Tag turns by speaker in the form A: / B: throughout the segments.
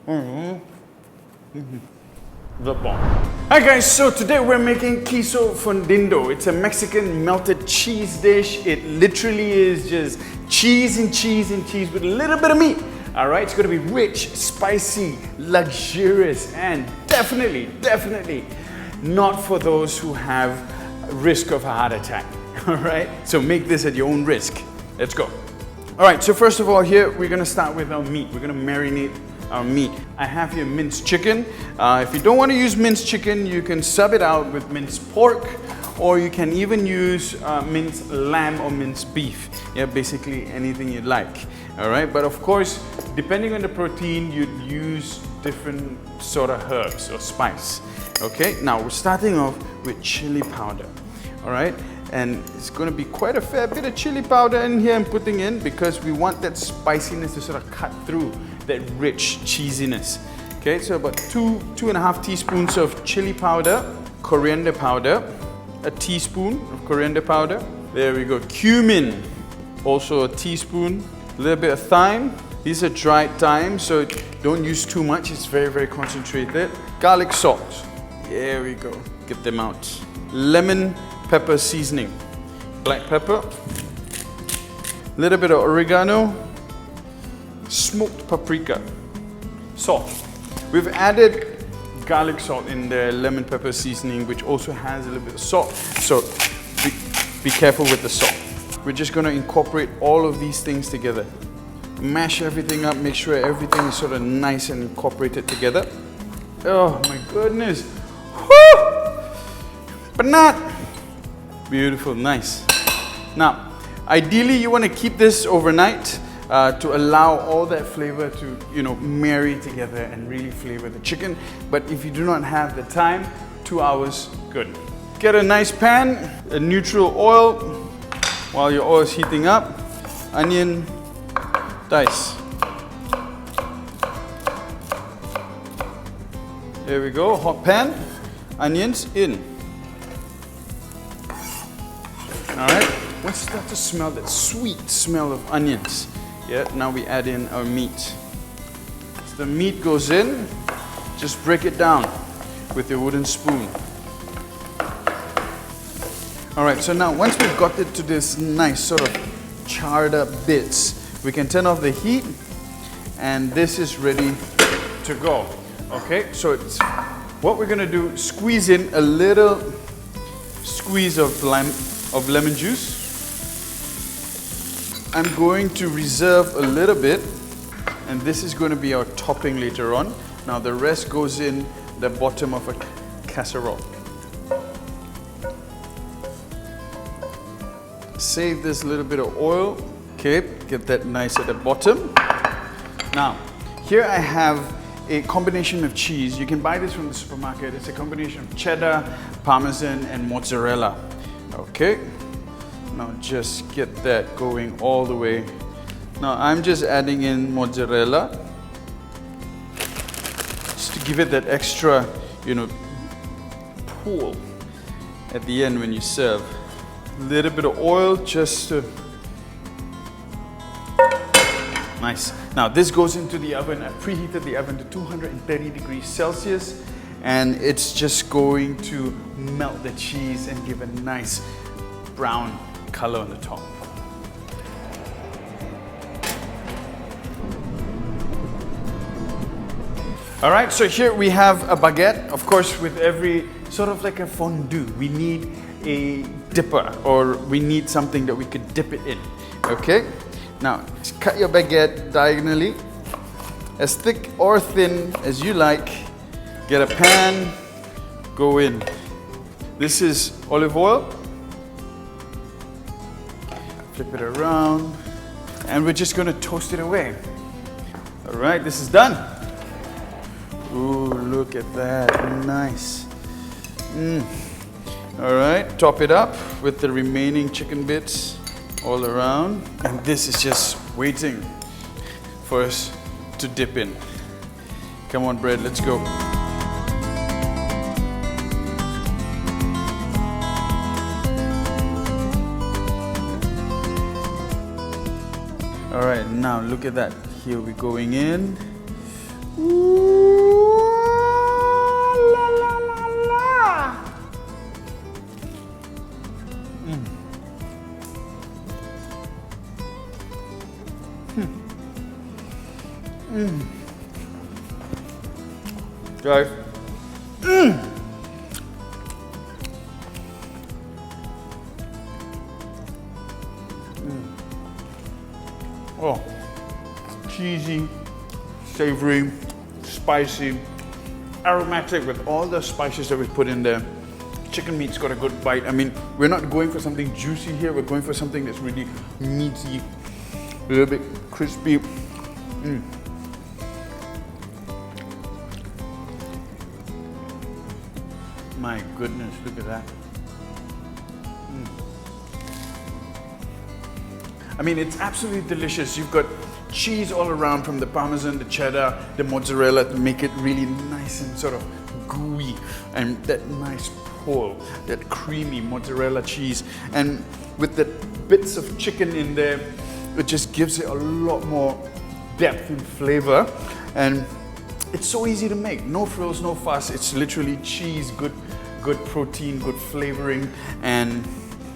A: The bomb. Hi guys, so today we're making Queso Fundido. It's a Mexican melted cheese dish. It literally is just cheese and cheese and cheese with a little bit of meat. All right, it's gonna be rich, spicy, luxurious, and definitely not for those who have risk of a heart attack. All right, so make this at your own risk. Let's go. All right, so first of all here, we're gonna start with our meat. We're gonna marinate our meat. I have here minced chicken. If you don't want to use minced chicken, you can sub it out with minced pork, or you can even use minced lamb or minced beef. Yeah, basically anything you like. All right, but of course, depending on the protein, you'd use different sort of herbs or spice. Okay, now we're starting off with chili powder. All right, and it's going to be quite a fair bit of chili powder in here I'm putting in because we want that spiciness to sort of cut through that rich cheesiness. Okay, so about two and a half teaspoons of chili powder, coriander powder, a teaspoon of coriander powder. There we go. Cumin, also a teaspoon. A little bit of thyme. These are dried thyme, so don't use too much. It's very concentrated. Garlic salt. There we go. Get them out. Lemon pepper seasoning. Black pepper. A little bit of oregano. Smoked paprika. Salt. We've added garlic salt in the lemon pepper seasoning, which also has a little bit of salt. So be careful with the salt. We're just going to incorporate all of these things together. Mash everything up, make sure everything is sort of nice and incorporated together. Oh my goodness. Woo! But not. Beautiful, nice. Now, ideally you want to keep this overnight to allow all that flavor to, marry together and really flavor the chicken. But if you do not have the time, 2 hours, good. Get a nice pan, a neutral oil. While your oil is heating up, onion, dice. There we go, hot pan, onions in. All right, once you start to smell that sweet smell of onions, yeah, now we add in our meat. So the meat goes in, just break it down with your wooden spoon. All right, so now once we've got it to this nice sort of charred up bits, we can turn off the heat and this is ready to go. Okay, so what we're gonna do, squeeze in a little squeeze of lemon juice. I'm going to reserve a little bit and this is going to be our topping later on. Now the rest goes in the bottom of a casserole. Save this little bit of oil. Okay, get that nice at the bottom. Now, here I have a combination of cheese. You can buy this from the supermarket. It's a combination of cheddar, Parmesan, and mozzarella. Okay, now just get that going all the way. Now I'm just adding in mozzarella just to give it that extra, pull at the end when you serve. A little bit of oil just to... Nice. Now this goes into the oven. I preheated the oven to 230 degrees Celsius and it's just going to melt the cheese and give a nice brown color on the top. All right, so here we have a baguette. Of course, with every sort of like a fondue, we need a dipper or we need something that we could dip it in. Okay, now cut your baguette diagonally, as thick or thin as you like. Get a pan, go in. This is olive oil. Flip it around and we're just going to toast it away. All right, this is done. Ooh, look at that, nice. All right, top it up with the remaining chicken bits all around. And this is just waiting for us to dip in. Come on, bread, let's go. All right, now look at that. Here we're going in. Ooh. Guys. Oh, cheesy, savory, spicy, aromatic with all the spices that we put in there. Chicken meat's got a good bite. I mean, we're not going for something juicy here. We're going for something that's really meaty, a little bit crispy. My goodness, look at that. I mean, it's absolutely delicious. You've got cheese all around, from the Parmesan, the Cheddar, the Mozzarella, to make it really nice and sort of gooey, and that nice pull, that creamy mozzarella cheese. And with the bits of chicken in there, it just gives it a lot more depth and flavor. And it's so easy to make. No frills, no fuss. It's literally cheese, good protein, good flavoring, and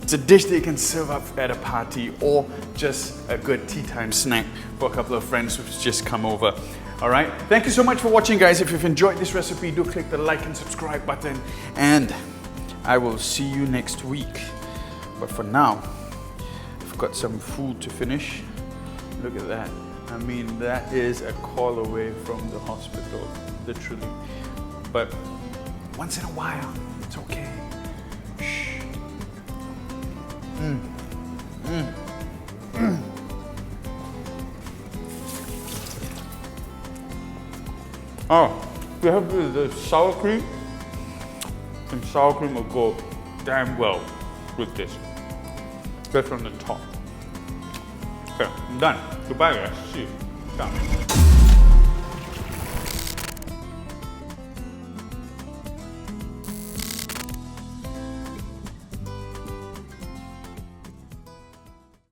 A: it's a dish that you can serve up at a party or just a good tea time snack for a couple of friends who've just come over. All right, thank you so much for watching, guys. If you've enjoyed this recipe, do click the like and subscribe button, and I will see you next week. But for now, I've got some food to finish. Look at that. I mean, that is a call away from the hospital, literally. But once in a while, it's okay. Shh. Oh, we have the sour cream. And sour cream will go damn well with this. Especially on the top. Okay, I'm done. Goodbye, guys. See you. Ciao.